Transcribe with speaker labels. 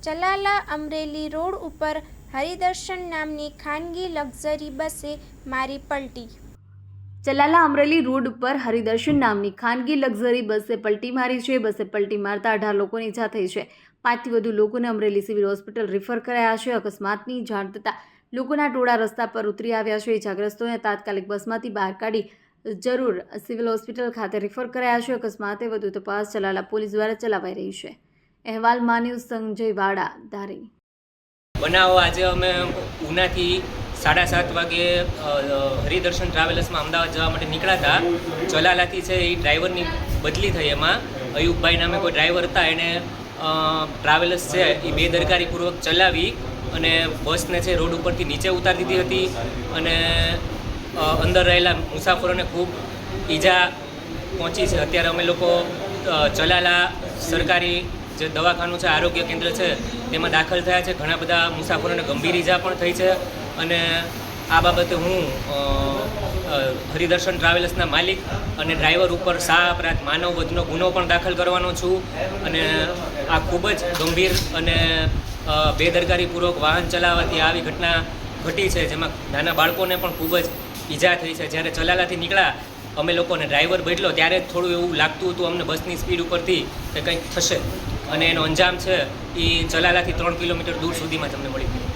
Speaker 1: Chalala Amreli road ઉપર હરિદર્શન નામની ખાનગી લક્ઝરી બસે મારી પલટી.
Speaker 2: ચલાલા અમરેલી રોડ ઉપર હરિદર્શન નામની ખાનગી લક્ઝરી બસે પલટી મારી છે. બસે પલટી મારતા 18 લોકોને ઈજા થઈ છે. 5થી વધુ લોકોને અમરેલી સિવિલ હોસ્પિટલ રિફર કરાયા છે. અકસ્માતની જાણ થતાં લોકોના ટોળા રસ્તા પર ઉતરી આવ્યા છે. ઈજાગ્રસ્તોને તાત્કાલિક બસમાંથી બહાર કાઢી જરૂર સિવિલ હોસ્પિટલ ખાતે રિફર કરાયા છે. અકસ્માતે વધુ તપાસ ચલાલા પોલીસ દ્વારા ચલાવાઈ રહી છે. અહેવાલ માનવ સંજય વાડા, ધારી.
Speaker 3: બનાવ આજે અમે ઉનાથી 7:30 વાગે હરિદર્શન ટ્રાવેલર્સમાં અમદાવાદ જવા માટે નીકળ્યા હતા. ચલાલાથી છે એ ડ્રાઈવરની બદલી થઈ. એમાં અયુબભાઈ નામે કોઈ ડ્રાઈવર હતા, એને ટ્રાવેલર્સ છે એ બેદરકારીપૂર્વક ચલાવી અને બસને છે રોડ ઉપરથી નીચે ઉતારી દીધી હતી અને અંદર રહેલા મુસાફરોને ખૂબ ઈજા પહોંચી છે. અત્યારે અમે લોકો ચલાલા સરકારી જે દવાખાનું છે, આરોગ્ય કેન્દ્ર છે, તેમાં દાખલ થયા છે. ઘણા બધા મુસાફરોને ગંભીર ઈજા પણ થઈ છે અને આ બાબતે હું હરિદર્શન ટ્રાવેલ્સના માલિક અને ડ્રાઈવર ઉપર અપરાધ માનવ વધનો ગુનો પણ દાખલ કરવાનો છું અને આ ખૂબ જ ગંભીર અને બેદરકારીપૂર્વક વાહન ચલાવવાથી આવી ઘટના ઘટી છે, જેમાં નાના બાળકોને પણ ખૂબ જ ઈજા થઈ છે. જ્યારે ચલાલાથી નીકળ્યા અમે લોકોને ડ્રાઈવર બદલો ત્યારે થોડું એવું લાગતું હતું અમને બસની સ્પીડ ઉપરથી કે કંઈક થશે અને એનો અંજામ છે એ ચલાલાથી 3 કિલોમીટર દૂર સુધીમાં તમને મળી ગયું.